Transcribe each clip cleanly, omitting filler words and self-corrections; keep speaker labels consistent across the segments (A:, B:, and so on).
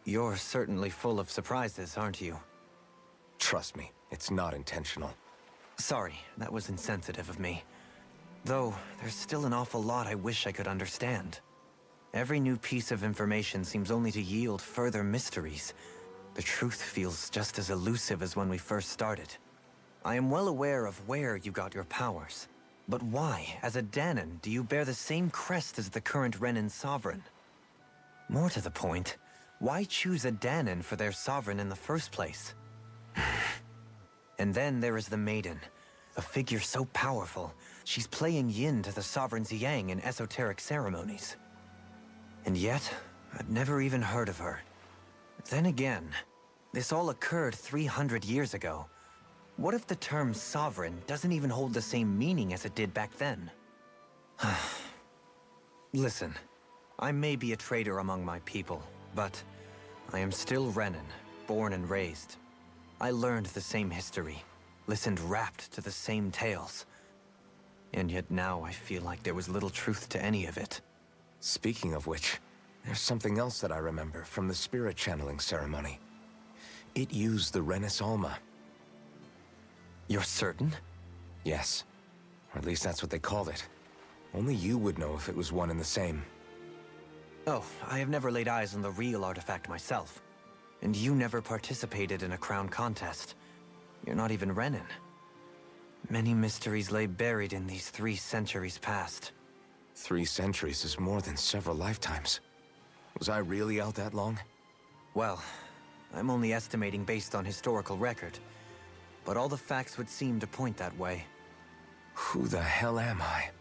A: You're certainly full of surprises, aren't you?
B: Trust me, it's not intentional.
A: Sorry, that was insensitive of me. Though, there's still an awful lot I wish I could understand. Every new piece of information seems only to yield further mysteries. The truth feels just as elusive as when we first started. I am well aware of where you got your powers. But why, as a Dahnan, do you bear the same crest as the current Renan sovereign? More to the point, why choose a Dahnan for their sovereign in the first place? And then there is the Maiden, a figure so powerful, she's playing yin to the sovereign's yang in esoteric ceremonies. And yet, I've never even heard of her. Then again, this all occurred 300 years ago. What if the term sovereign doesn't even hold the same meaning as it did back then? Listen, I may be a traitor among my people, but I am still Renan, born and raised. I learned the same history, listened rapt to the same tales. And yet now I feel like there was little truth to any of it.
B: Speaking of which, there's something else that I remember from the spirit channeling ceremony. It used the Renis Alma.
A: You're certain?
B: Yes. Or at least that's what they called it. Only you would know if it was one and the same.
A: Oh, I have never laid eyes on the real artifact myself. And you never participated in a crown contest. You're not even Renan. Many mysteries lay buried in these 3 centuries past.
B: 3 centuries is more than several lifetimes. Was I really out that long?
A: Well, I'm only estimating based on historical record. But all the facts would seem to point that way.
B: Who the hell am I?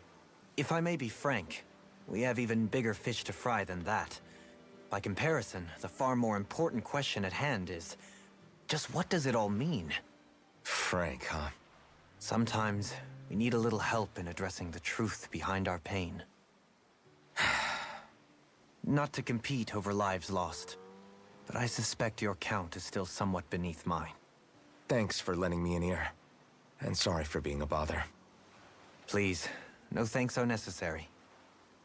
A: If I may be frank, we have even bigger fish to fry than that. By comparison, the far more important question at hand is, just what does it all mean?
B: Frank, huh?
A: Sometimes, we need a little help in addressing the truth behind our pain. Not to compete over lives lost, but I suspect your count is still somewhat beneath mine.
B: Thanks for lending me an ear. And sorry for being a bother.
A: Please, no thanks are necessary.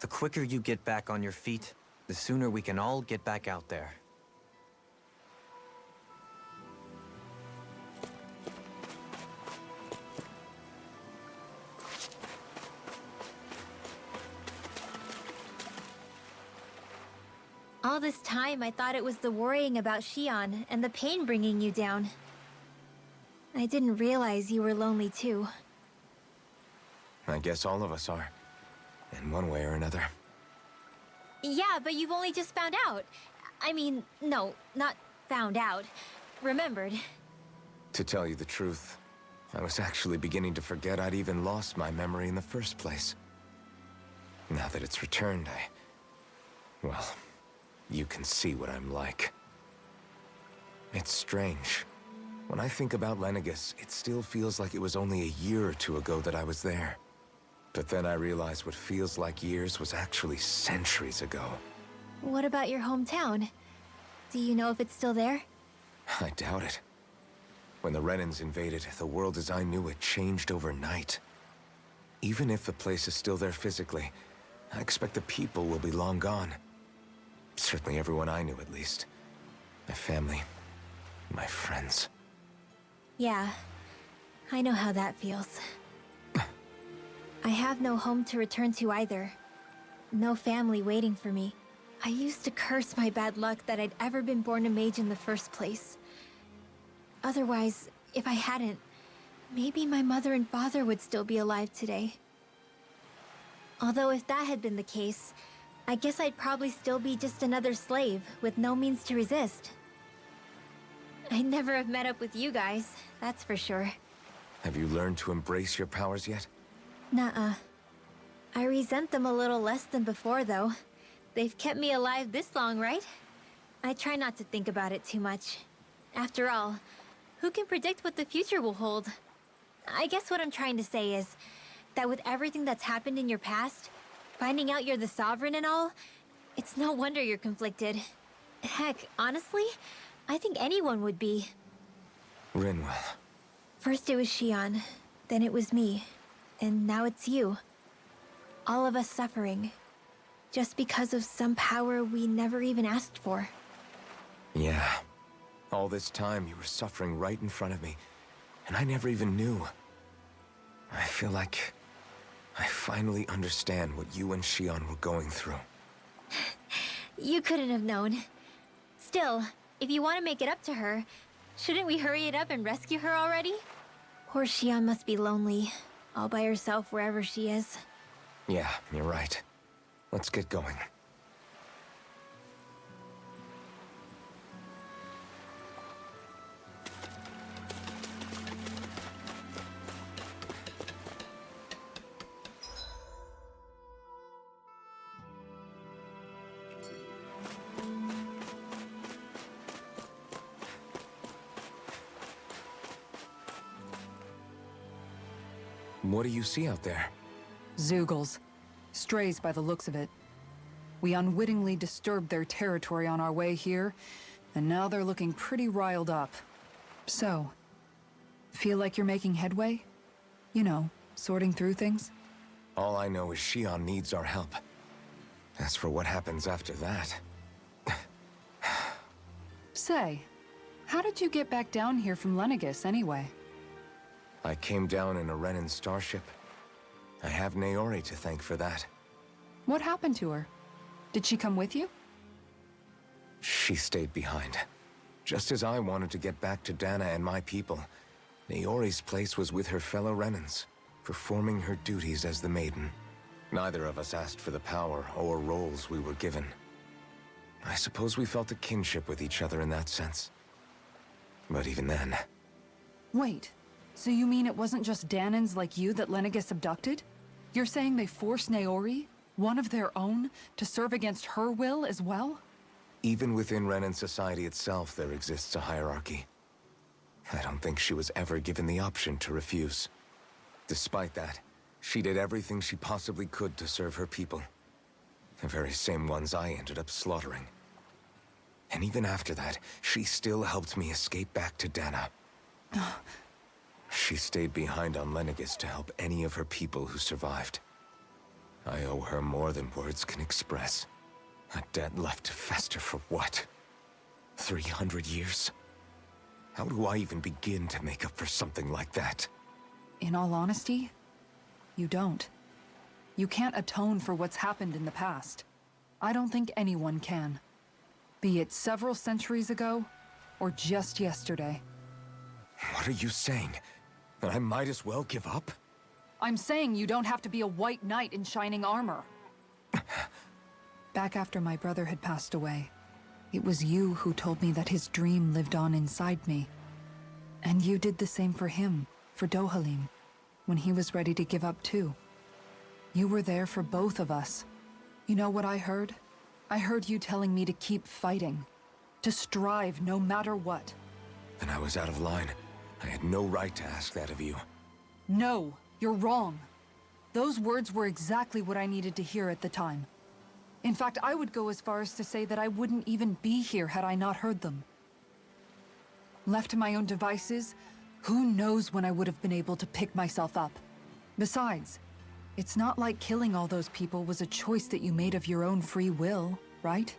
A: The quicker you get back on your feet, the sooner we can all get back out there.
C: All this time, I thought it was the worrying about Xion and the pain bringing you down. I didn't realize you were lonely too.
B: I guess all of us are. In one way or another.
C: Yeah, but you've only just found out. I mean, no, not found out. Remembered.
B: To tell you the truth, I was actually beginning to forget I'd even lost my memory in the first place. Now that it's returned, well, you can see what I'm like. It's strange. When I think about Lenegis, it still feels like it was only a year or 2 ago that I was there. But then I realized what feels like years was actually centuries ago.
C: What about your hometown? Do you know if it's still there?
B: I doubt it. When the Renans invaded, the world as I knew it changed overnight. Even if the place is still there physically, I expect the people will be long gone. Certainly everyone I knew, at least. My family, my friends.
C: Yeah, I know how that feels. I have no home to return to either. No family waiting for me. I used to curse my bad luck that I'd ever been born a mage in the first place. Otherwise, if I hadn't, maybe my mother and father would still be alive today. Although if that had been the case, I guess I'd probably still be just another slave with no means to resist. I'd never have met up with you guys, that's for sure.
B: Have you learned to embrace your powers yet?
C: Nuh-uh. I resent them a little less than before, though. They've kept me alive this long, right? I try not to think about it too much. After all, who can predict what the future will hold? I guess what I'm trying to say is that with everything that's happened in your past, finding out you're the Sovereign and all, it's no wonder you're conflicted. Heck, honestly, I think anyone would be.
B: Rinwell.
C: First it was Xion, then it was me, and now it's you. All of us suffering, just because of some power we never even asked for.
B: Yeah. All this time you were suffering right in front of me, and I never even knew. I feel like I finally understand what you and Shion were going through.
C: You couldn't have known. Still, if you want to make it up to her, shouldn't we hurry it up and rescue her already? Poor Shion must be lonely, all by herself wherever she is.
B: Yeah, you're right. Let's get going. What do you see out there?
D: Zeugles. Strays by the looks of it. We unwittingly disturbed their territory on our way here, and now they're looking pretty riled up. So, feel like you're making headway? You know, sorting through things?
B: All I know is Shion needs our help. As for what happens after that...
D: Say, how did you get back down here from Lenegis anyway?
B: I came down in a Renan starship. I have Naori to thank for that.
D: What happened to her? Did she come with you?
B: She stayed behind. Just as I wanted to get back to Dana and my people, Naori's place was with her fellow Renans, performing her duties as the Maiden. Neither of us asked for the power or roles we were given. I suppose we felt a kinship with each other in that sense. But even then...
D: Wait, so you mean it wasn't just Danans like you that Lenegis abducted? You're saying they forced Naori, one of their own, to serve against her will as well?
B: Even within Renan society itself, there exists a hierarchy. I don't think she was ever given the option to refuse. Despite that, she did everything she possibly could to serve her people. The very same ones I ended up slaughtering. And even after that, she still helped me escape back to Dana. She stayed behind on Lenegis to help any of her people who survived. I owe her more than words can express. A debt left to fester for what? 300 years? How do I even begin to make up for something like that?
D: In all honesty, you don't. You can't atone for what's happened in the past. I don't think anyone can. Be it several centuries ago, or just yesterday.
B: What are you saying? That I might as well give up?
D: I'm saying you don't have to be a white knight in shining armor. Back after my brother had passed away, it was you who told me that his dream lived on inside me. And you did the same for him, for Dohalim, when he was ready to give up too. You were there for both of us. You know what I heard? I heard you telling me to keep fighting, to strive no matter what.
B: Then I was out of line. I had no right to ask that of you.
D: No, you're wrong. Those words were exactly what I needed to hear at the time. In fact, I would go as far as to say that I wouldn't even be here had I not heard them. Left to my own devices, who knows when I would have been able to pick myself up. Besides, it's not like killing all those people was a choice that you made of your own free will, right?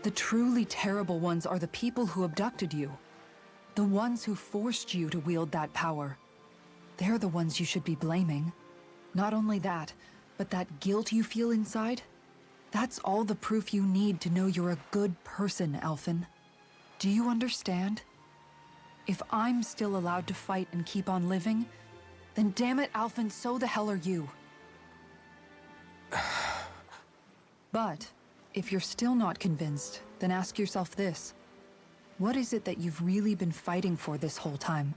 D: The truly terrible ones are the people who abducted you. The ones who forced you to wield that power. They're the ones you should be blaming. Not only that, but that guilt you feel inside, that's all the proof you need to know you're a good person, Alphen. Do you understand? If I'm still allowed to fight and keep on living, then damn it, Alphen, so the hell are you. But, if you're still not convinced, then ask yourself this. What is it that you've really been fighting for this whole time?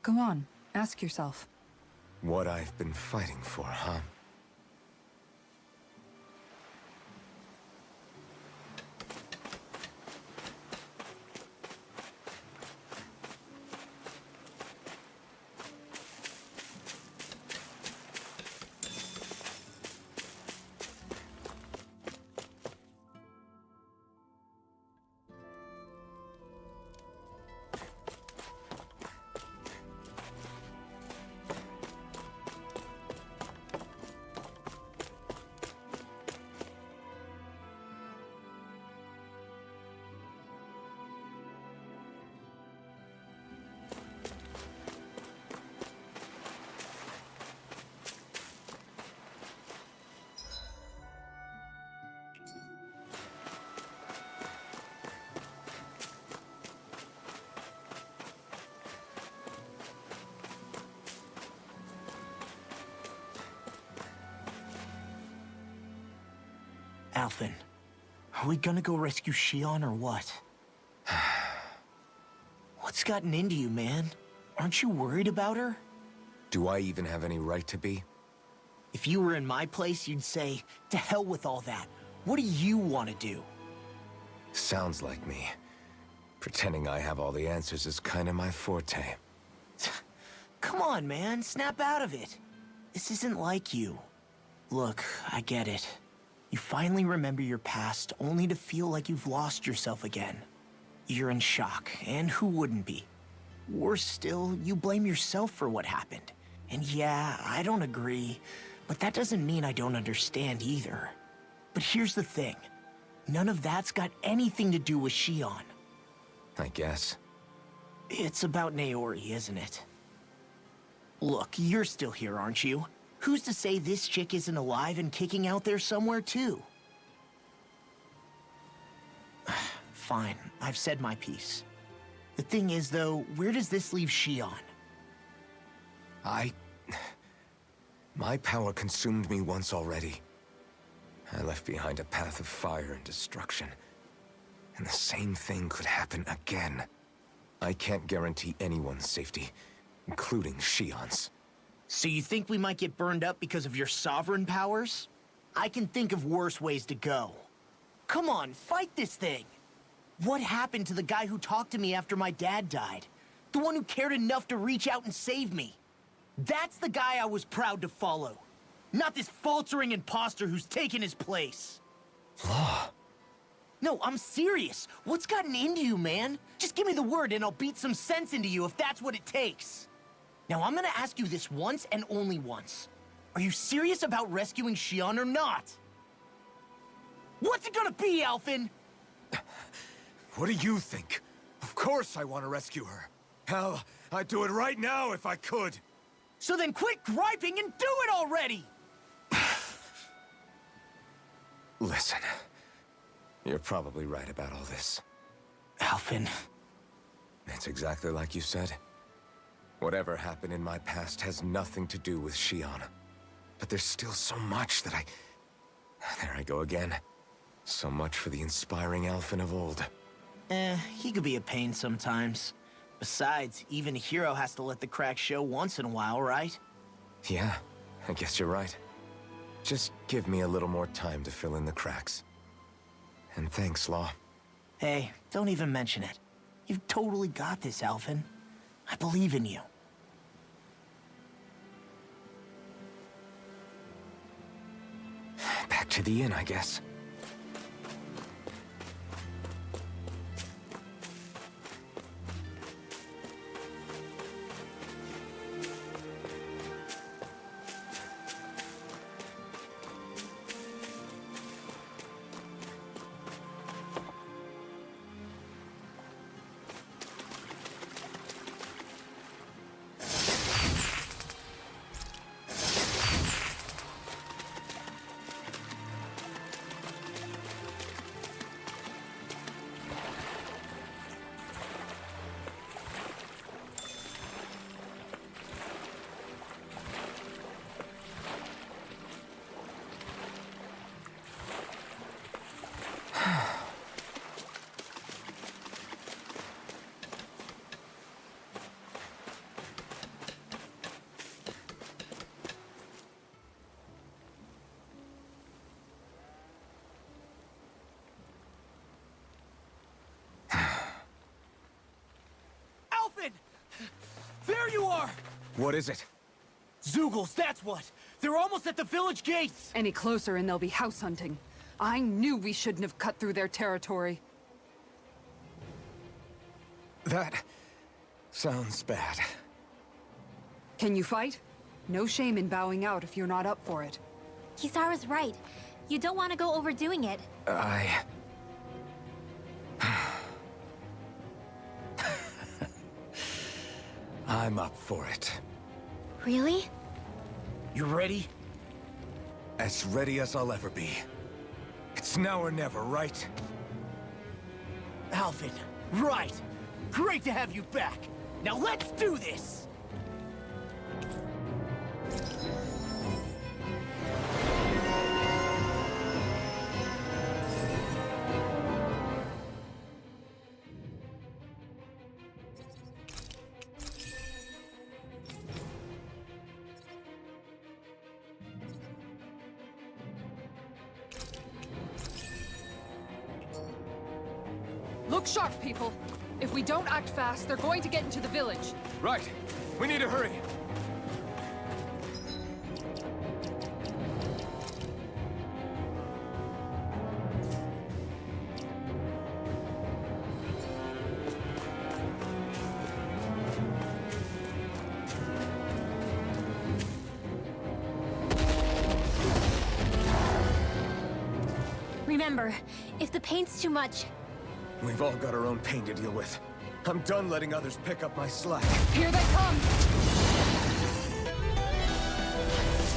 D: Go on, ask yourself.
B: What I've been fighting for, huh?
E: Alphen, are we gonna go rescue Shion or what? What's gotten into you, man? Aren't you worried about her?
B: Do I even have any right to be?
E: If you were in my place, you'd say, to hell with all that. What do you want to do?
B: Sounds like me. Pretending I have all the answers is kinda my forte.
E: Come on, man. Snap out of it. This isn't like you. Look, I get it. You finally remember your past, only to feel like you've lost yourself again. You're in shock, and who wouldn't be? Worse still, you blame yourself for what happened. And yeah, I don't agree, but that doesn't mean I don't understand either. But here's the thing. None of that's got anything to do with Shion.
B: I guess.
E: It's about Naori, isn't it? Look, you're still here, aren't you? Who's to say this chick isn't alive and kicking out there somewhere, too? Fine, I've said my piece. The thing is, though, where does this leave Shion?
B: My power consumed me once already. I left behind a path of fire and destruction. And the same thing could happen again. I can't guarantee anyone's safety, including Shion's.
E: So you think we might get burned up because of your sovereign powers? I can think of worse ways to go. Come on, fight this thing! What happened to the guy who talked to me after my dad died? The one who cared enough to reach out and save me? That's the guy I was proud to follow. Not this faltering imposter who's taken his place.
B: Law.
E: No, I'm serious. What's gotten into you, man? Just give me the word and I'll beat some sense into you if that's what it takes. Now, I'm gonna ask you this once and only once. Are you serious about rescuing Shion or not? What's it gonna be, Alphen?
B: What do you think? Of course I want to rescue her. Hell, I'd do it right now if I could.
E: So then quit griping and do it already!
B: Listen, you're probably right about all this.
E: Alphen.
B: It's exactly like you said. Whatever happened in my past has nothing to do with Shion. But there's still so much that There I go again. So much for the inspiring Alphen of old.
E: He could be a pain sometimes. Besides, even a hero has to let the cracks show once in a while, right?
B: Yeah, I guess you're right. Just give me a little more time to fill in the cracks. And thanks, Law.
E: Hey, don't even mention it. You've totally got this, Alphen. I believe in you.
B: Back to the inn, I guess.
E: There you are!
B: What is it?
E: Zeugles, that's what! They're almost at the village gates!
D: Any closer and they'll be house hunting. I knew we shouldn't have cut through their territory.
B: That sounds bad.
D: Can you fight? No shame in bowing out if you're not up for it.
C: Kisara's right. You don't want to go overdoing it.
B: I'm up for it.
C: Really?
E: You ready?
B: As ready as I'll ever be. It's now or never, right?
E: Alphen, right! Great to have you back! Now let's do this!
D: Look sharp, people. If we don't act fast, they're going to get into the village.
B: Right. We need to hurry.
C: Remember, if the pain's too much,
B: We've all got our own pain to deal with. I'm done letting others pick up my slack.
D: Here they come!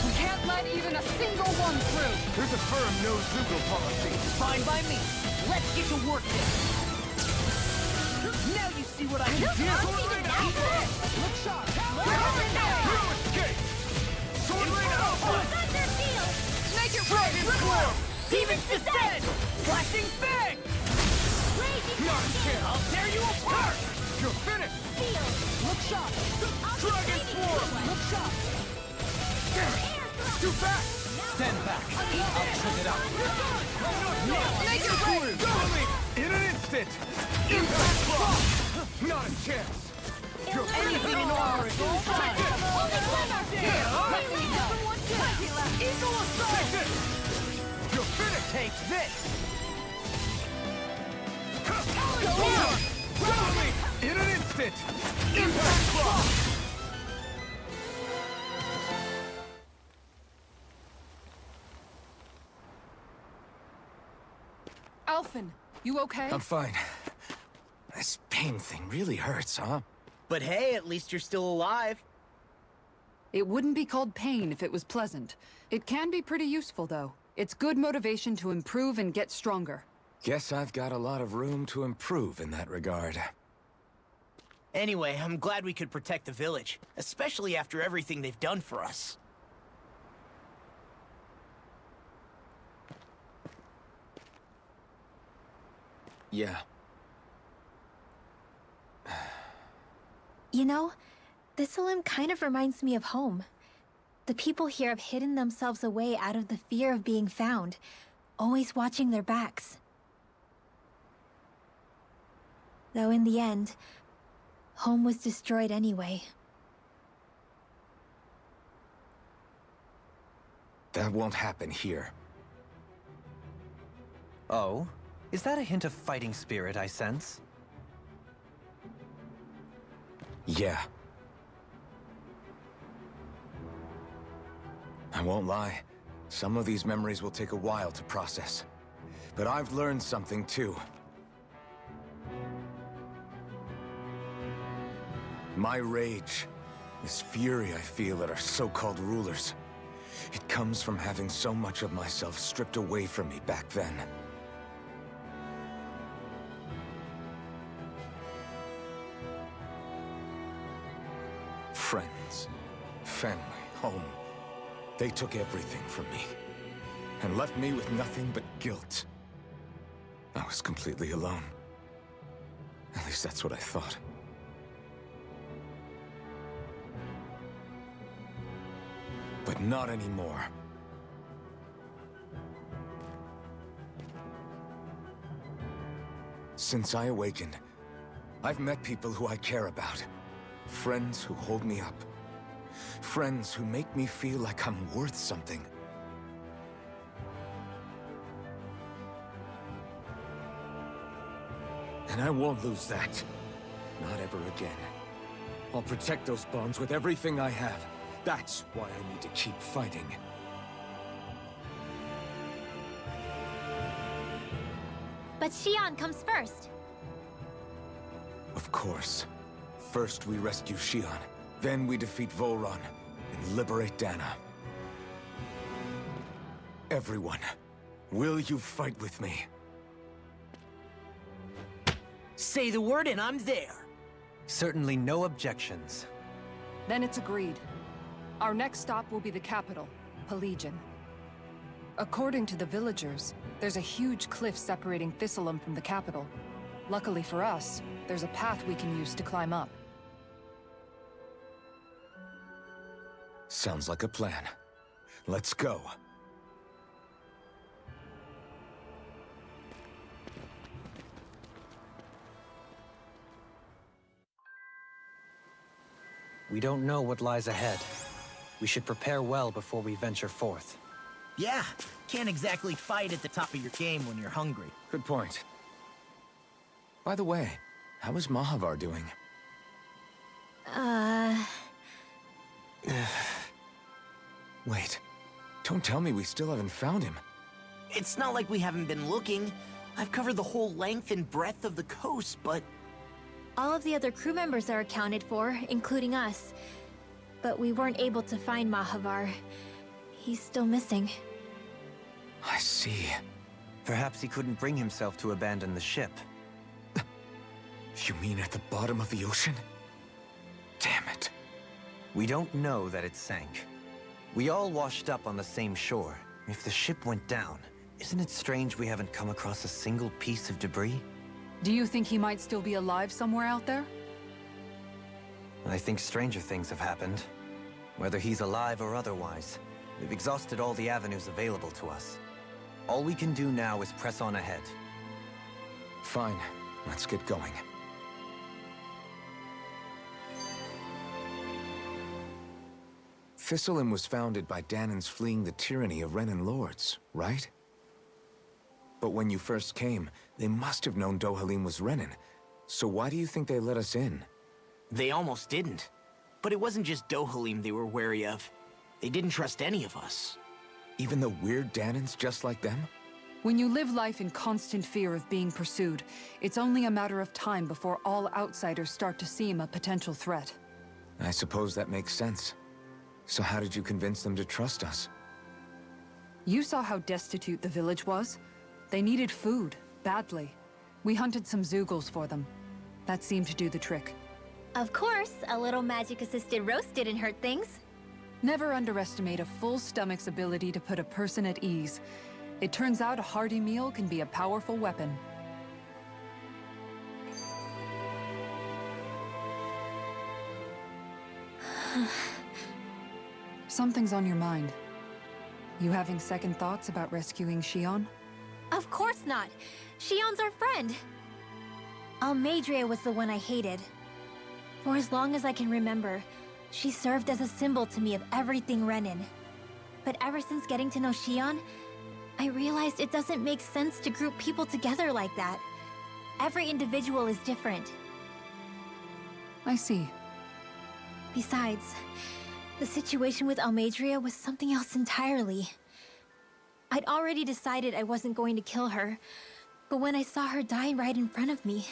D: We can't let even a single one through!
B: There's a firm no-Zoogle policy.
E: Fine by me. Let's get to work then. Now you see what I can do.
D: Look sharp!
B: No escape! Sword Rain Alpha!
D: Make it
B: Dragon Form!
E: Demons descend! Flashing bang!
B: Not a chance!
E: I'll tear you apart!
B: You're finished!
D: Look sharp!
B: Dragon Form!
D: Look sharp!
B: Damn it! Too fast!
A: Stand back. I'll trick it out.
D: Make it rain!
B: Doubling! In an instant! Impact Block! Not a chance! You're
E: Anything in order is all fine.
B: Eagle assault! Take this! You're finished!
E: Take this!
B: Doubling! In an instant! Impact Block!
D: Alphen, you okay?
B: I'm fine. This pain thing really hurts, huh?
E: But hey, at least you're still alive.
D: It wouldn't be called pain if it was pleasant. It can be pretty useful, though. It's good motivation to improve and get stronger.
B: Guess I've got a lot of room to improve in that regard.
E: Anyway, I'm glad we could protect the village, especially after everything they've done for us.
B: Yeah.
C: you know, Thistleum kind of reminds me of home. The people here have hidden themselves away out of the fear of being found, always watching their backs. Though in the end, home was destroyed anyway.
B: That won't happen here.
A: Oh? Is that a hint of fighting spirit I sense?
B: Yeah. I won't lie. Some of these memories will take a while to process. But I've learned something too. My rage, this fury I feel at our so-called rulers, it comes from having so much of myself stripped away from me back then. Friends, family, home. They took everything from me, and left me with nothing but guilt. I was completely alone. At least that's what I thought. But not anymore. Since I awakened, I've met people who I care about. Friends who hold me up. Friends who make me feel like I'm worth something. And I won't lose that. Not ever again. I'll protect those bonds with everything I have. That's why I need to keep fighting.
C: But Xion comes first.
B: Of course. First we rescue Xion, then we defeat Volron and liberate Dana. Everyone, will you fight with me?
E: Say the word and I'm there.
A: Certainly no objections.
D: Then it's agreed. Our next stop will be the capital, Pelegion. According to the villagers, there's a huge cliff separating Thistleum from the capital. Luckily for us, there's a path we can use to climb up.
B: Sounds like a plan. Let's go.
A: We don't know what lies ahead. We should prepare well before we venture forth.
E: Yeah, can't exactly fight at the top of your game when you're hungry.
B: Good point. By the way, how is Mahavar doing? Wait. Don't tell me we still haven't found him.
E: It's not like we haven't been looking. I've covered the whole length and breadth of the coast, but...
C: All of the other crew members are accounted for, including us. But we weren't able to find Mahavar. He's still missing.
B: I see.
A: Perhaps he couldn't bring himself to abandon the ship.
B: You mean at the bottom of the ocean? Damn it.
A: We don't know that it sank. We all washed up on the same shore. If the ship went down, isn't it strange we haven't come across a single piece of debris?
D: Do you think he might still be alive somewhere out there?
A: I think stranger things have happened. Whether he's alive or otherwise, we've exhausted all the avenues available to us. All we can do now is press on ahead.
B: Fine. Let's get going. Thistlein was founded by Danan's fleeing the tyranny of Renan lords, right? But when you first came, they must have known Dohalim was Renan. So why do you think they let us in?
E: They almost didn't. But it wasn't just Dohalim they were wary of. They didn't trust any of us.
B: Even the weird Danans just like them?
D: When you live life in constant fear of being pursued, it's only a matter of time before all outsiders start to seem a potential threat.
B: I suppose that makes sense. So how did you convince them to trust us?
D: You saw how destitute the village was. They needed food, badly. We hunted some Zeugles for them. That seemed to do the trick.
C: Of course, a little magic-assisted roast didn't hurt things.
D: Never underestimate a full stomach's ability to put a person at ease. It turns out a hearty meal can be a powerful weapon. Something's on your mind. You having second thoughts about rescuing Shion?
C: Of course not. Shion's our friend. Almeidrea was the one I hated. For as long as I can remember, she served as a symbol to me of everything Renan. But ever since getting to know Shion, I realized it doesn't make sense to group people together like that. Every individual is different.
D: I see.
C: Besides, the situation with Almeidrea was something else entirely. I'd already decided I wasn't going to kill her, but when I saw her die right in front of me,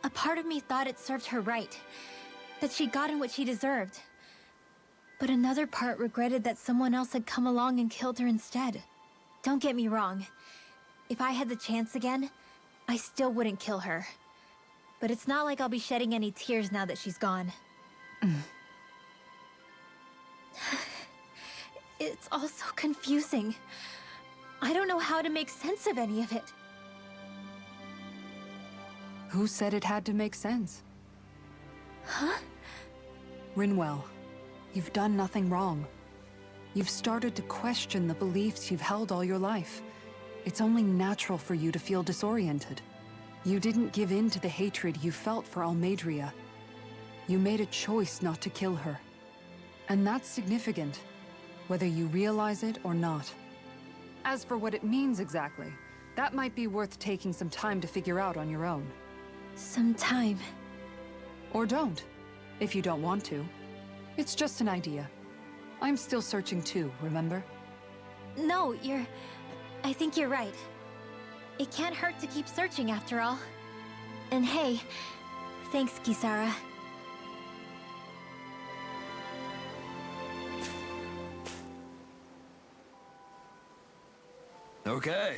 C: a part of me thought it served her right, that she'd gotten what she deserved. But another part regretted that someone else had come along and killed her instead. Don't get me wrong. If I had the chance again, I still wouldn't kill her. But it's not like I'll be shedding any tears now that she's gone. It's all so confusing. I don't know how to make sense of any of it.
D: Who said it had to make sense?
C: Huh?
D: Rinwell, you've done nothing wrong. You've started to question the beliefs you've held all your life. It's only natural for you to feel disoriented. You didn't give in to the hatred you felt for Almeidrea. You made a choice not to kill her. And that's significant, whether you realize it or not. As for what it means exactly, that might be worth taking some time to figure out on your own.
C: Some time.
D: Or don't, if you don't want to. It's just an idea. I'm still searching too, remember?
C: No, I think you're right. It can't hurt to keep searching after all. And hey, thanks, Kisara.
A: Okay.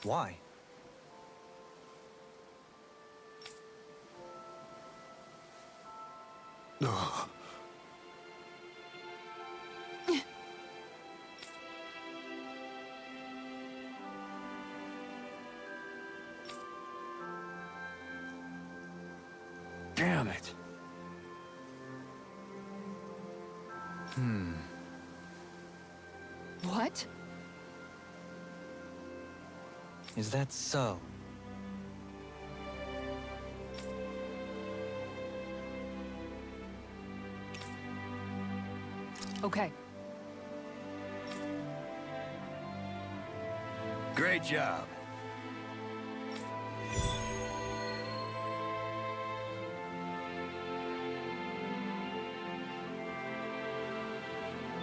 A: Why? Damn it.
D: What?
A: Is that so?
D: Okay.
F: Great job.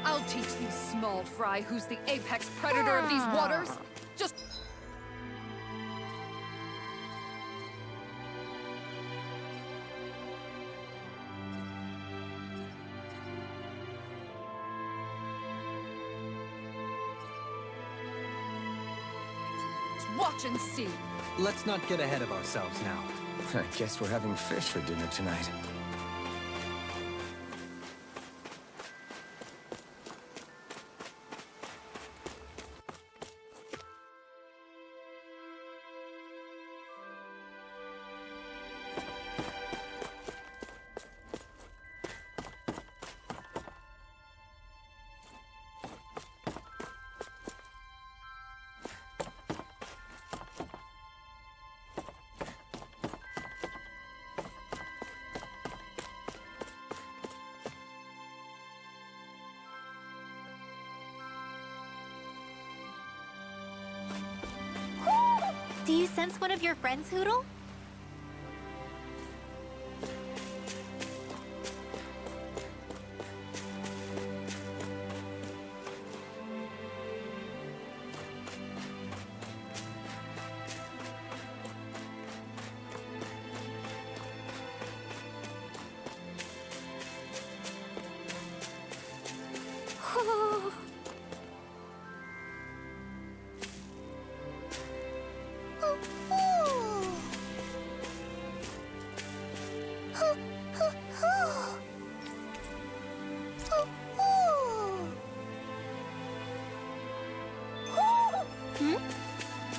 D: I'll teach these small fry who's the apex predator of these waters. Just... watch and see.
A: Let's not get ahead of ourselves now.
B: I guess we're having fish for dinner tonight.
C: Do you sense one of your friends, Hoodle?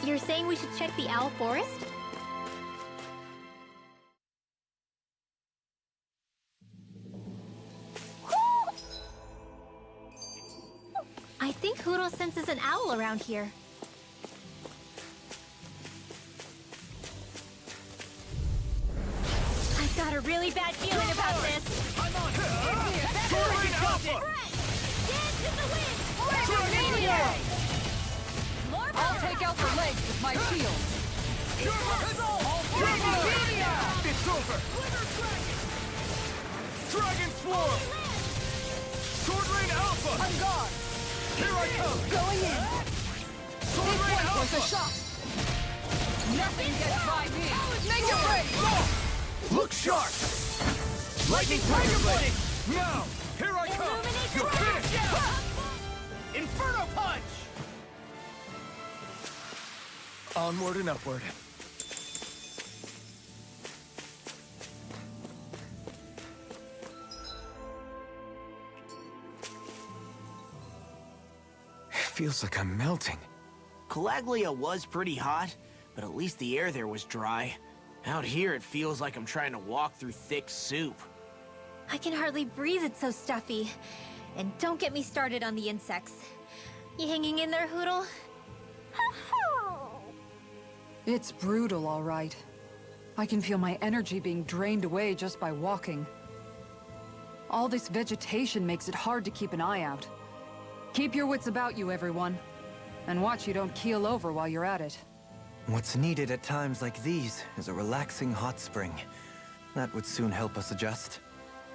C: You're saying we should check the Owl Forest? I think Hoodle senses an owl around here. I've got a really bad feeling about this.
F: I'm on it! Soaring Alpha!
C: Dance in the wind!
D: I'll take out the legs with my shield.
F: It's over! Dragon Swarm! Sword Rain Alpha!
D: I'm gone.
F: Here I come!
D: Going in.
F: Sword Rain
D: This was a
F: Alpha!
D: shot. Nothing gets by me. Make it ready.
F: Look sharp! Lightning Tiger Blade! Now! Here I come! You're finished! Inferno Punch!
B: Onward and upward. It feels like I'm melting.
E: Calaglia was pretty hot, but at least the air there was dry. Out here, it feels like I'm trying to walk through thick soup.
C: I can hardly breathe, it's so stuffy. And don't get me started on the insects. You hanging in there, Hoodle?
D: It's brutal, all right. I can feel my energy being drained away just by walking. All this vegetation makes it hard to keep an eye out. Keep your wits about you, everyone. And watch you don't keel over while you're at it.
A: What's needed at times like these is a relaxing hot spring. That would soon help us adjust.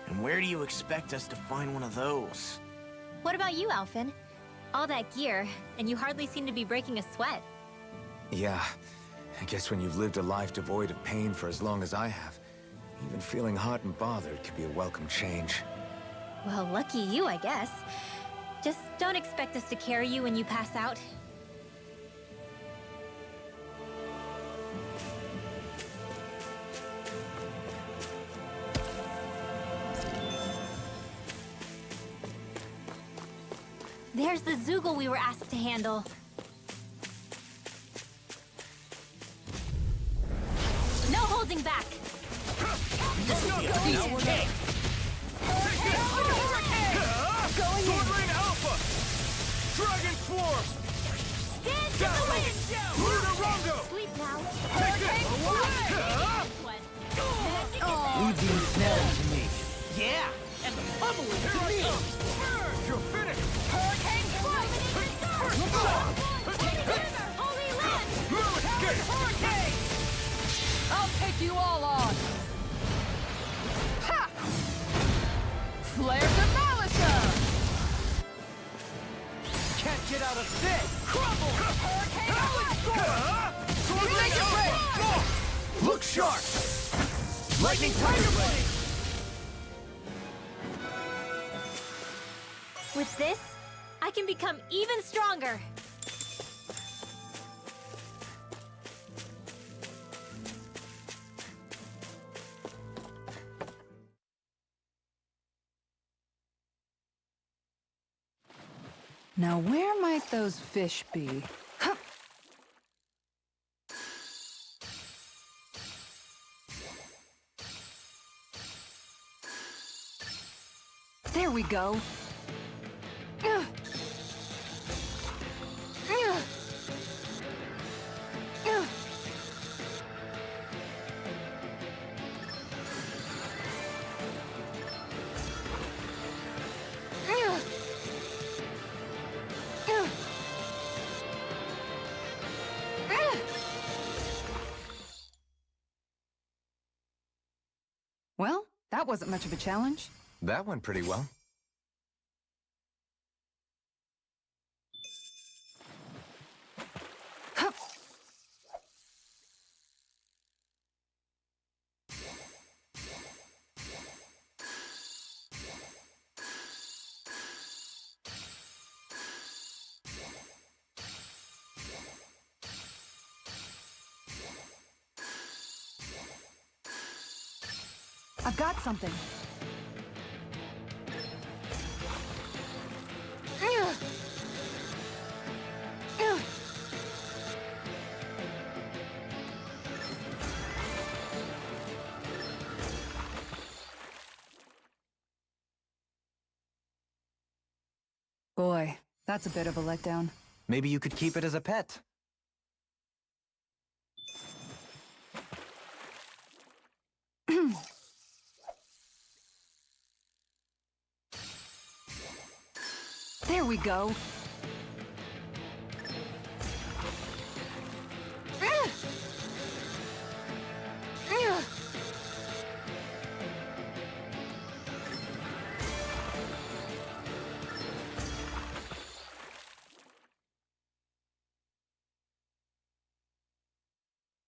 E: And where do you expect us to find one of those?
C: What about you, Alphen? All that gear, and you hardly seem to be breaking a sweat.
B: Yeah, I guess when you've lived a life devoid of pain for as long as I have, even feeling hot and bothered could be a welcome change.
C: Well, lucky you, I guess. Just don't expect us to carry you when you pass out. There's the Zoogle we were asked to handle. No holding back!
F: Sword Rain Alpha! Dragon Swarm!
C: Dance in the wind!
F: Lunarongo!
C: Sleep now.
F: Take this!
E: Leave the ensnaring to me. Yeah, and the pummeling to me.
F: You're
D: you all on! Ha! Flare de Malika!
F: Can't get out of this!
D: Crumble! Hurricane Sword Make it rain!
F: Look sharp! Lightning Tiger Blade!
C: With this, I can become even stronger.
D: Now where might those fish be? Huh. There we go. Well, that wasn't much of a challenge.
B: That went pretty well.
D: Huh. I've got something. Boy, that's a bit of a letdown.
A: Maybe you could keep it as a pet.
D: There we go.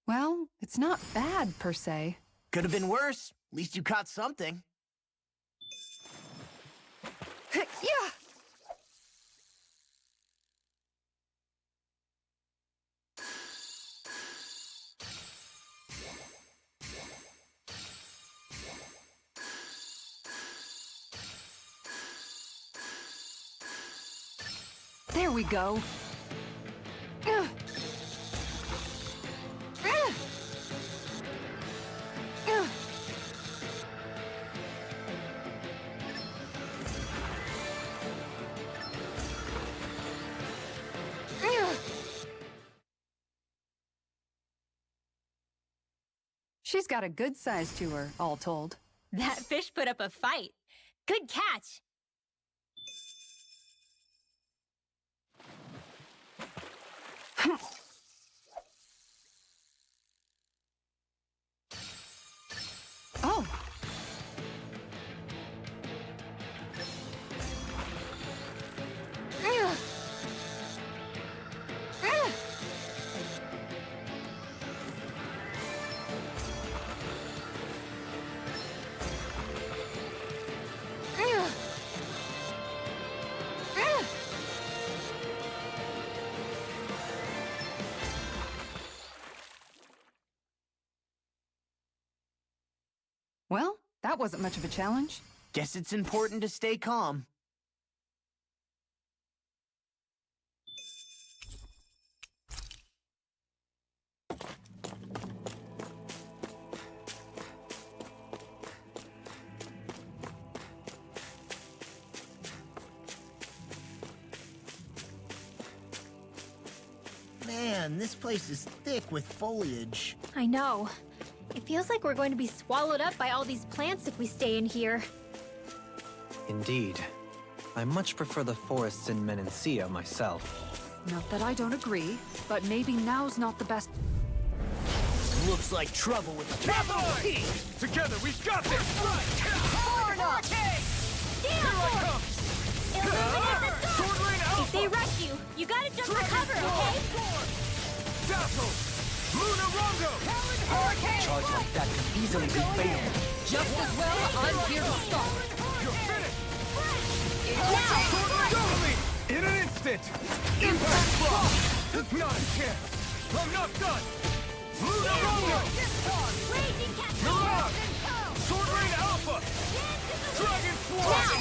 D: Well, it's not bad, per se.
E: Could have been worse. At least you caught something.
D: Yeah! There we go. She's got a good size to her, all told.
C: That fish put up a fight. Good catch.
D: Oh. Well, that wasn't much of a challenge.
E: Guess it's important to stay calm. Man, this place is thick with foliage.
C: I know. It feels like we're going to be swallowed up by all these plants if we stay in here.
A: Indeed. I much prefer the forests in Menancia myself.
D: Not that I don't agree, but maybe now's not the best...
E: looks like trouble with a capital T.
F: Together, we've got this!
C: Far enough!
F: Here I come!
C: Illuminate the
F: Sword Rain
C: If
F: Alpha!
C: they rush you, you gotta jump for cover, okay?
F: Dazzle! Luna Rongo!
E: A charge like that can easily be fatal.
D: Just as well, I'm here to stop.
F: You're finished!
C: Now!
F: Sword Rain Alpha! In an instant! Impact block! Not a chance! I'm not done! Luna Rongo!
C: Raging Cat
F: Luna! Sword Rain Alpha! Dragon Swarm!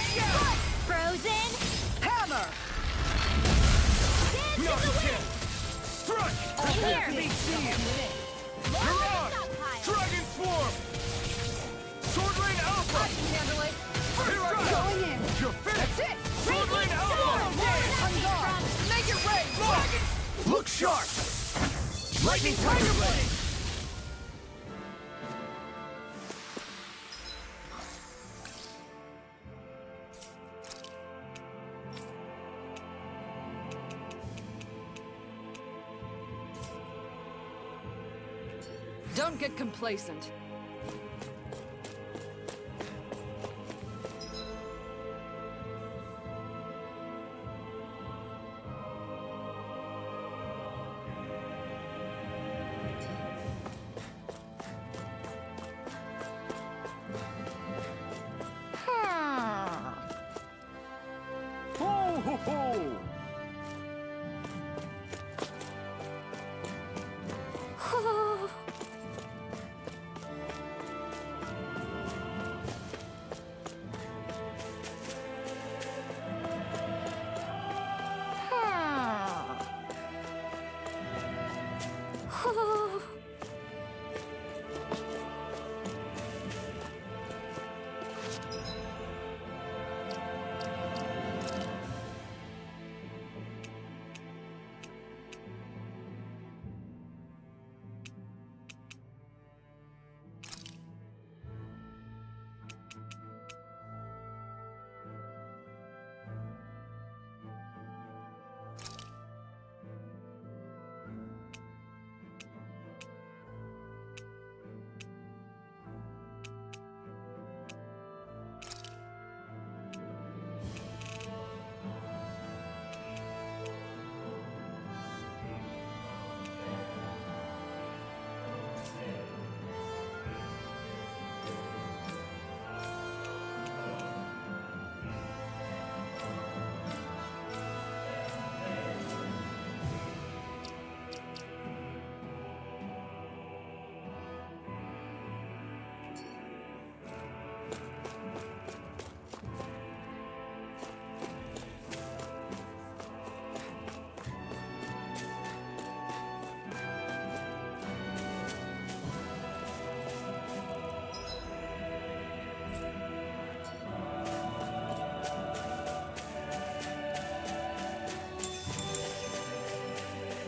C: Frozen!
D: Hammer!
F: Not a chance! Strike!
C: In here!
F: Mirage! Dragon Swarm! Sword Rain Alpha!
D: Handle it.
F: Here I go!
D: Going in.
F: You're finished!
D: That's it.
F: Sword Rain Alpha!
D: On guard. Make it rain.
F: Look sharp! Lightning Tiger Blade!
D: Don't get complacent.
F: Ho ho ho!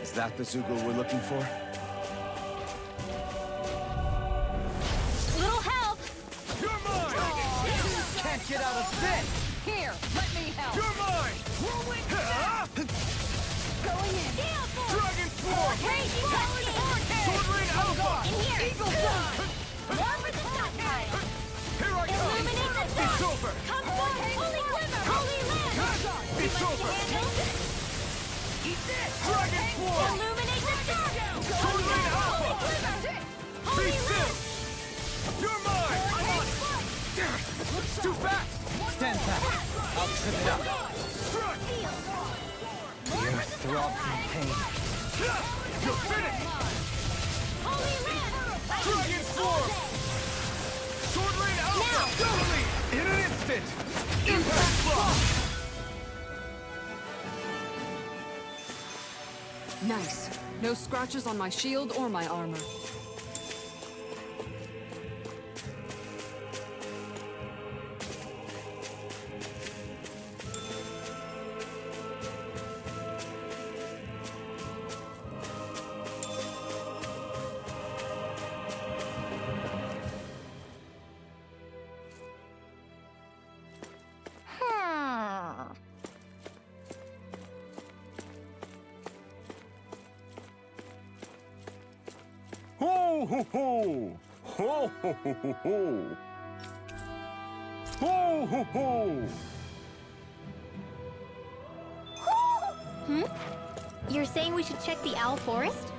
B: Is that the Zoogle we're looking for?
C: Little help!
F: You're mine!
E: Can't get out of this!
D: Here, let me help.
F: You're mine! Ah!
C: Going in!
F: Dragon Swarm!
C: Raging Hurricane!
F: Sword Rain Alpha!
C: In here!
D: Eagle Fly!
C: More for the stockpile!
F: Here I come!
C: Illuminate the
F: It's
C: dark!
F: over!
C: Come forth! Holy Glimmer! Holy Land!
F: It's over!
C: Eat this!
F: Dragon Swarm!
C: Illuminate the dark!
F: Sword Rain Alpha!
C: Holy
F: Be
C: Land!
F: still! You're mine! I'm on it! Too fast!
A: Stand back. I'll trip it up.
F: Strike!
A: The earth throbs in pain.
F: You're finished!
C: Holy Land!
F: Dragon Swarm! Sword Rain Alpha! Totally! In an instant! Impact block!
D: Nice. No scratches on my shield or my armor.
F: Ho ho ho! Ho ho ho ho ho! Ho ho ho!
C: You're saying we should check the owl forest?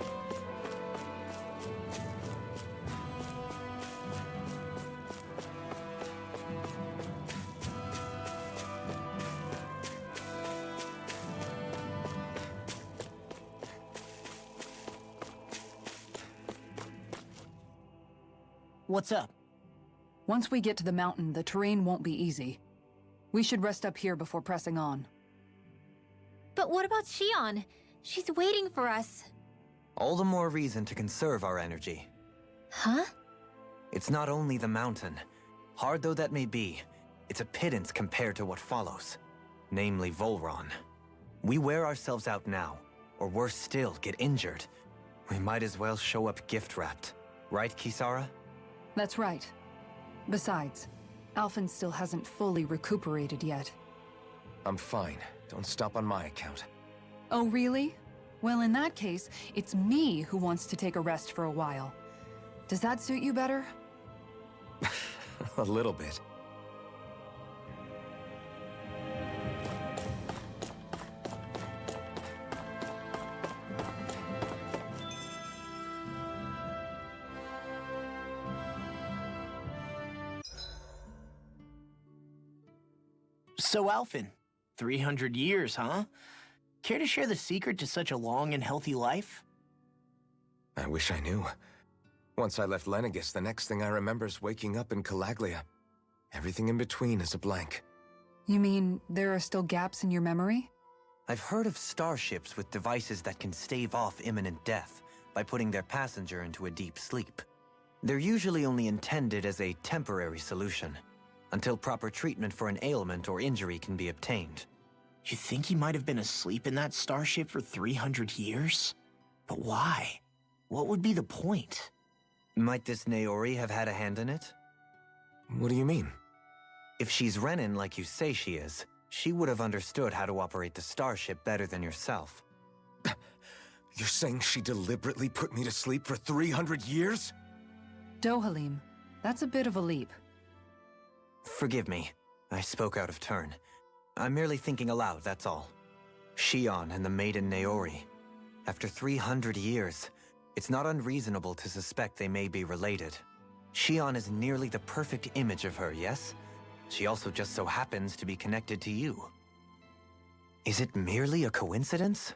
E: What's up?
D: Once we get to the mountain, the terrain won't be easy. We should rest up here before pressing on.
C: But what about Shion? She's waiting for us.
A: All the more reason to conserve our energy.
C: Huh?
A: It's not only the mountain. Hard though that may be, it's a pittance compared to what follows. Namely Volron. We wear ourselves out now, or worse still, get injured. We might as well show up gift-wrapped. Right, Kisara?
D: That's right. Besides, Alphen still hasn't fully recuperated yet.
B: I'm fine. Don't stop on my account.
D: Oh, really? Well, in that case, it's me who wants to take a rest for a while. Does that suit you better?
B: A little bit.
E: So, Alphen, 300 years, huh? Care to share the secret to such a long and healthy life?
B: I wish I knew. Once I left Lenegis, the next thing I remember is waking up in Calaglia. Everything in between is a blank.
D: You mean there are still gaps in your memory?
A: I've heard of starships with devices that can stave off imminent death by putting their passenger into a deep sleep. They're usually only intended as a temporary solution, until proper treatment for an ailment or injury can be obtained.
E: You think he might have been asleep in that starship for 300 years? But why? What would be the point?
A: Might this Naori have had a hand in it?
B: What do you mean?
A: If she's Renin like you say she is, she would have understood how to operate the starship better than yourself.
B: You're saying she deliberately put me to sleep for 300 years?
D: Dohalim, that's a bit of a leap.
A: Forgive me. I spoke out of turn. I'm merely thinking aloud, that's all. Shion and the maiden Naori. After 300 years, it's not unreasonable to suspect they may be related. Shion is nearly the perfect image of her, yes? She also just so happens to be connected to you. Is it merely a coincidence?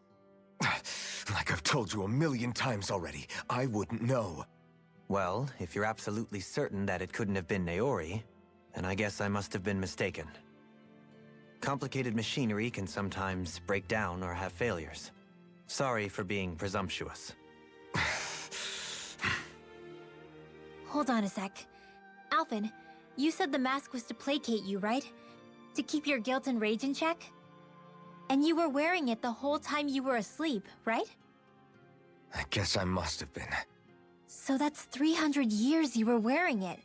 B: Like I've told you a million times already, I wouldn't know.
A: Well, if you're absolutely certain that it couldn't have been Naori, then I guess I must have been mistaken. Complicated machinery can sometimes break down or have failures. Sorry for being presumptuous.
C: Hold on a sec. Alphen, you said the mask was to placate you, right? To keep your guilt and rage in check? And you were wearing it the whole time you were asleep, right?
B: I guess I must have been.
C: So that's 300 years you were wearing it.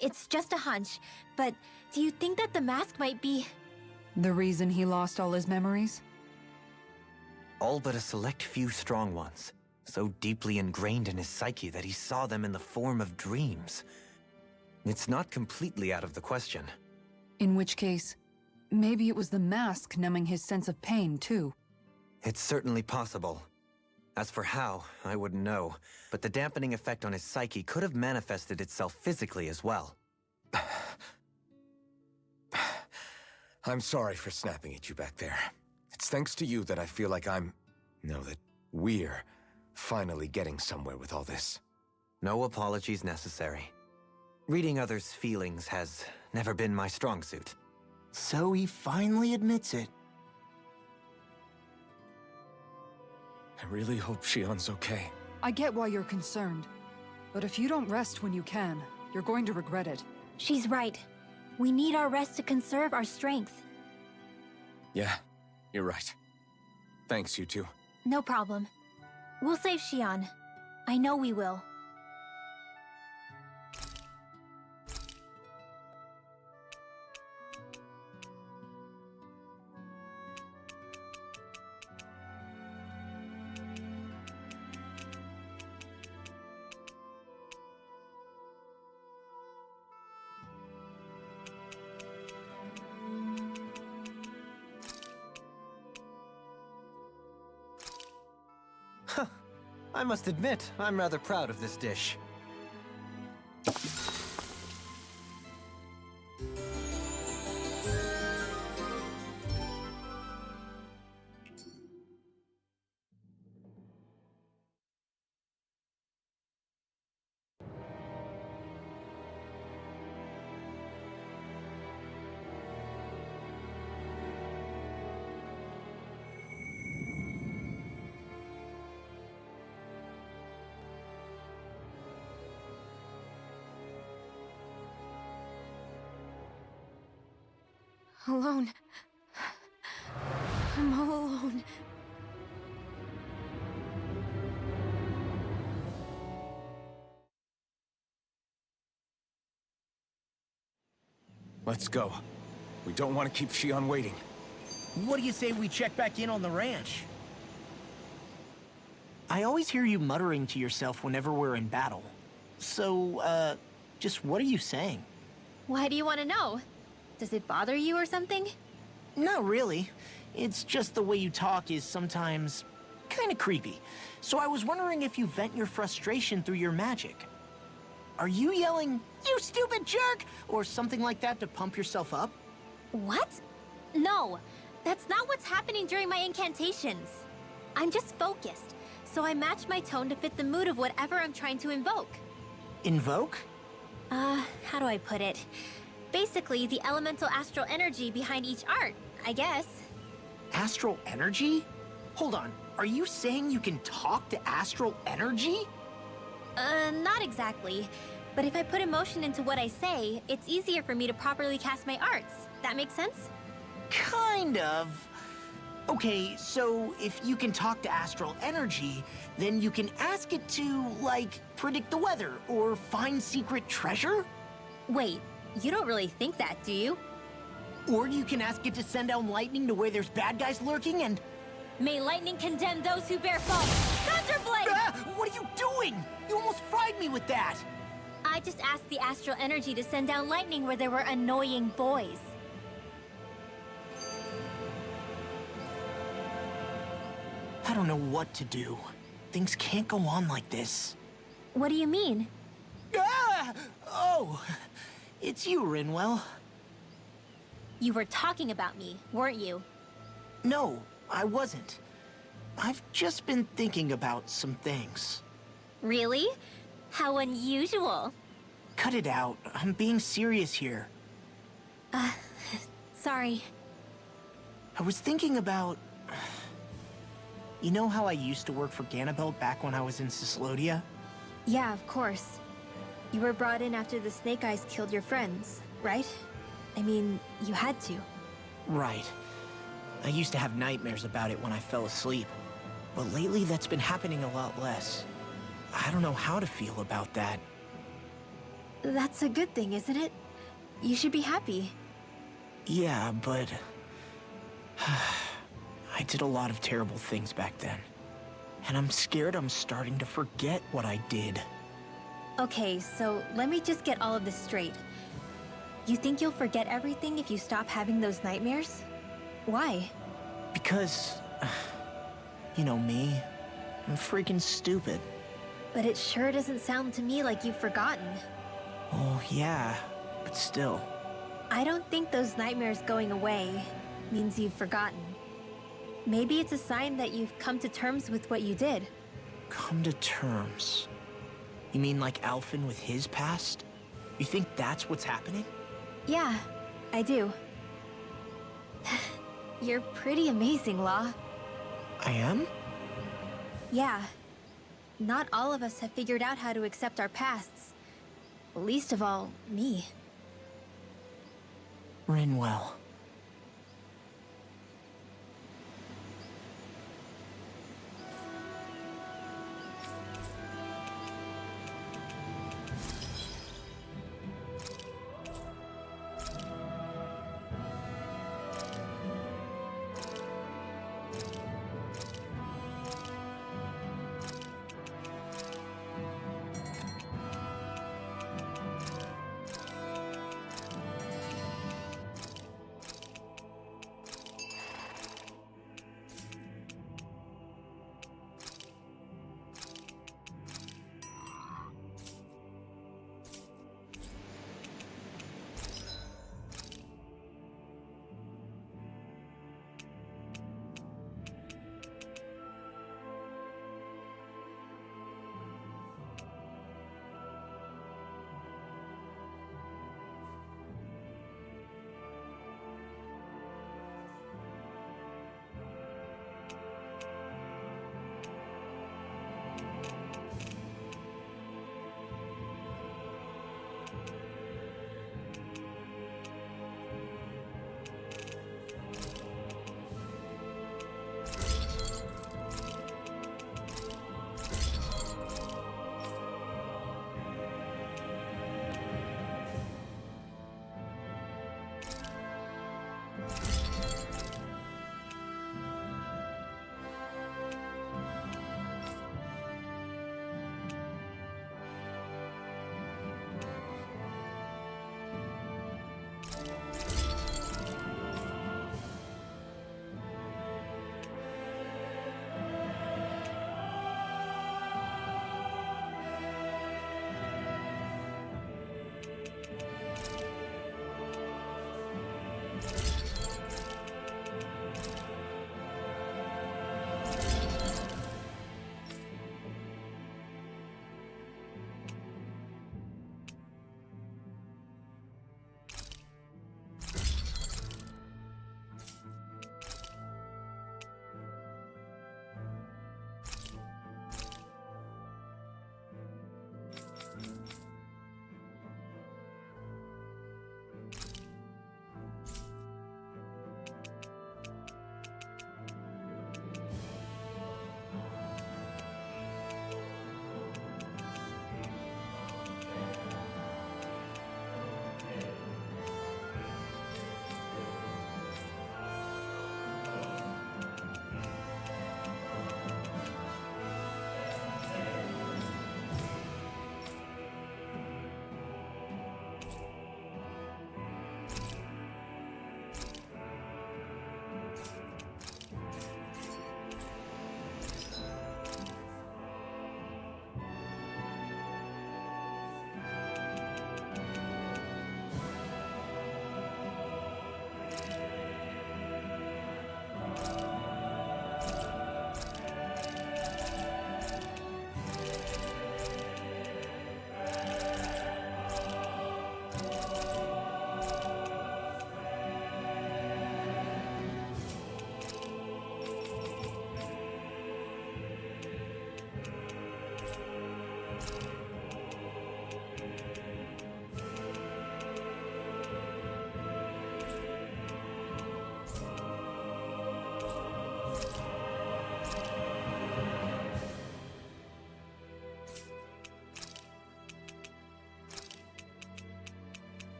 C: It's just a hunch, but do you think that the mask might be...
D: The reason he lost all his memories?
A: All but a select few strong ones, so deeply ingrained in his psyche that he saw them in the form of dreams. It's not completely out of the question.
D: In which case, maybe it was the mask numbing his sense of pain, too.
A: It's certainly possible. As for how, I wouldn't know, but the dampening effect on his psyche could have manifested itself physically as well.
B: I'm sorry for snapping at you back there. It's thanks to you that I feel like that we're finally getting somewhere with all this.
A: No apologies necessary. Reading others' feelings has never been my strong suit.
E: So he finally admits it.
B: I really hope Shion's okay.
D: I get why you're concerned. But if you don't rest when you can, you're going to regret it.
C: She's right. We need our rest to conserve our strength.
B: Yeah, you're right. Thanks, you two.
C: No problem. We'll save Shion. I know we will.
A: I must admit, I'm rather proud of this dish.
C: Alone. I'm all alone.
B: Let's go. We don't want to keep Shion waiting.
E: What do you say we check back in on the ranch? I always hear you muttering to yourself whenever we're in battle. So, just what are you saying?
C: Why do you want to know? Does it bother you or something?
E: Not really. It's just the way you talk is sometimes kind of creepy. So I was wondering if you vent your frustration through your magic. Are you yelling, "You stupid jerk," or something like that to pump yourself up?
C: What? No, that's not what's happening during my incantations. I'm just focused, so I match my tone to fit the mood of whatever I'm trying to invoke.
E: Invoke?
C: How do I put it? Basically, the elemental astral energy behind each art, I guess.
E: Astral energy? Hold on, are you saying you can talk to astral energy?
C: Not exactly. But if I put emotion into what I say, it's easier for me to properly cast my arts. That makes sense?
E: Kind of. Okay, so if you can talk to astral energy, then you can ask it to, like, predict the weather or find secret treasure?
C: Wait, you don't really think that, do you?
E: Or you can ask it to send down lightning to where there's bad guys lurking and...
C: May lightning condemn those who bear false. Thunderblade!
E: Ah! What are you doing? You almost fried me with that!
C: I just asked the astral energy to send down lightning where there were annoying boys.
E: I don't know what to do. Things can't go on like this.
C: What do you mean?
E: Ah! Oh, it's you, Rinwell.
C: You were talking about me, weren't you?
E: No, I wasn't. I've just been thinking about some things.
C: Really? How unusual.
E: Cut it out. I'm being serious here.
C: Sorry.
E: I was thinking about... You know how I used to work for Ganabelt back when I was in Cyslodia?
C: Yeah, of course. You were brought in after the Snake Eyes killed your friends, right? I mean, you had to.
E: Right. I used to have nightmares about it when I fell asleep. But lately that's been happening a lot less. I don't know how to feel about that.
C: That's a good thing, isn't it? You should be happy.
E: Yeah, but... I did a lot of terrible things back then. And I'm scared I'm starting to forget what I did.
C: Okay, so let me just get all of this straight. You think you'll forget everything if you stop having those nightmares? Why?
E: Because... You know me. I'm freaking stupid.
C: But it sure doesn't sound to me like you've forgotten.
E: Oh, yeah. But still.
C: I don't think those nightmares going away means you've forgotten. Maybe it's a sign that you've come to terms with what you did.
E: Come to terms? You mean like Alphen with his past? You think that's what's happening?
C: Yeah, I do. You're pretty amazing, Law.
E: I am?
C: Yeah. Not all of us have figured out how to accept our pasts. Least of all, me.
E: Rinwell.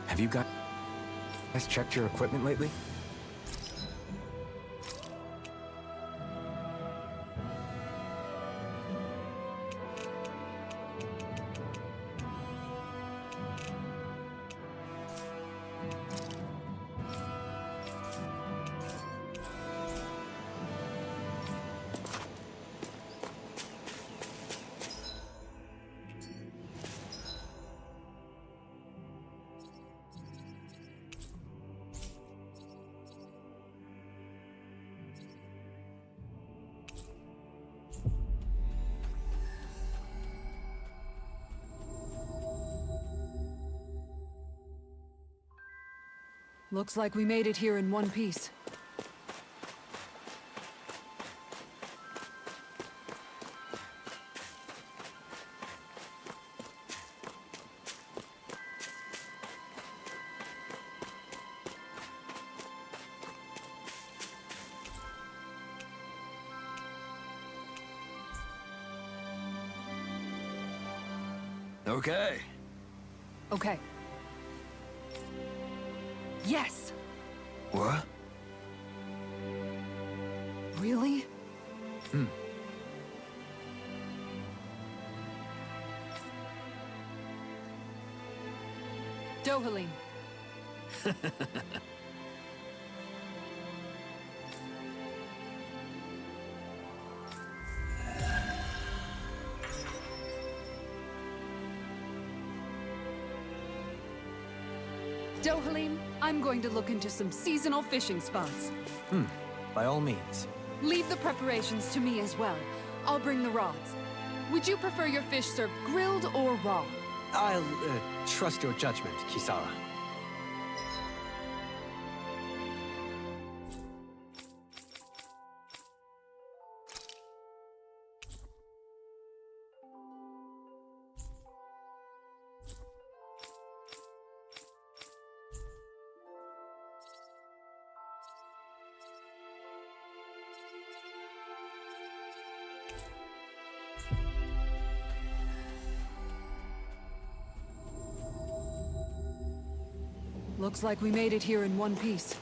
B: Have you guys checked your equipment lately?
D: Looks like we made it here in one piece.
F: Okay.
D: Okay. Yes!
F: What?
D: Really? Dohalim. Dohalim, I'm going to look into some seasonal fishing spots.
A: By all means.
D: Leave the preparations to me as well. I'll bring the rods. Would you prefer your fish served grilled or raw?
G: I'll trust your judgment, Kisara.
D: Looks like we made it here in one piece.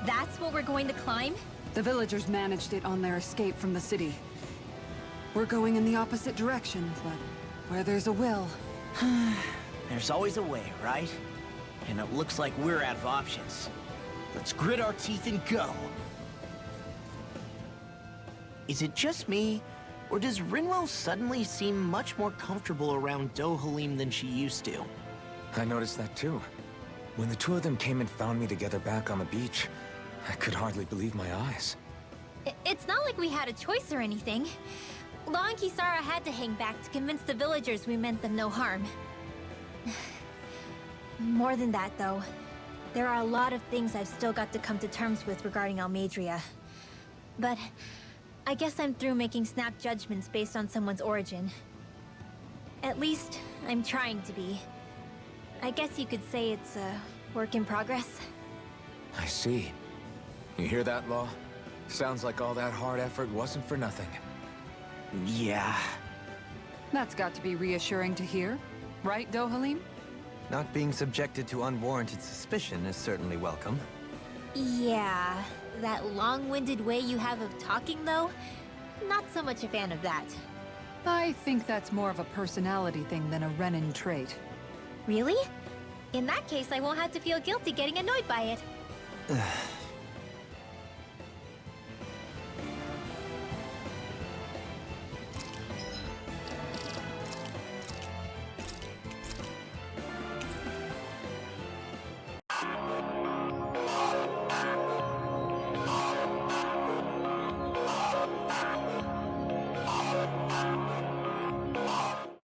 C: That's what we're going to climb?
D: The villagers managed it on their escape from the city. We're going in the opposite direction, but where there's a will...
E: There's always a way, right? And it looks like we're out of options. Let's grit our teeth and go. Is it just me, or does Rinwell suddenly seem much more comfortable around Dohalim than she used to?
B: I noticed that too. When the two of them came and found me together back on the beach, I could hardly believe my eyes.
C: It's not like we had a choice or anything. Law and Kisara had to hang back to convince the villagers we meant them no harm. More than that, though. There are a lot of things I've still got to come to terms with regarding Almadria. But I guess I'm through making snap judgments based on someone's origin. At least, I'm trying to be. I guess you could say it's a work in progress.
B: I see. You hear that, Law? Sounds like all that hard effort wasn't for nothing.
E: Yeah.
D: That's got to be reassuring to hear. Right, Dohalim?
A: Not being subjected to unwarranted suspicion is certainly welcome.
C: Yeah, that long-winded way you have of talking, though? Not so much a fan of that.
D: I think that's more of a personality thing than a Renin trait.
C: Really? In that case, I won't have to feel guilty getting annoyed by it.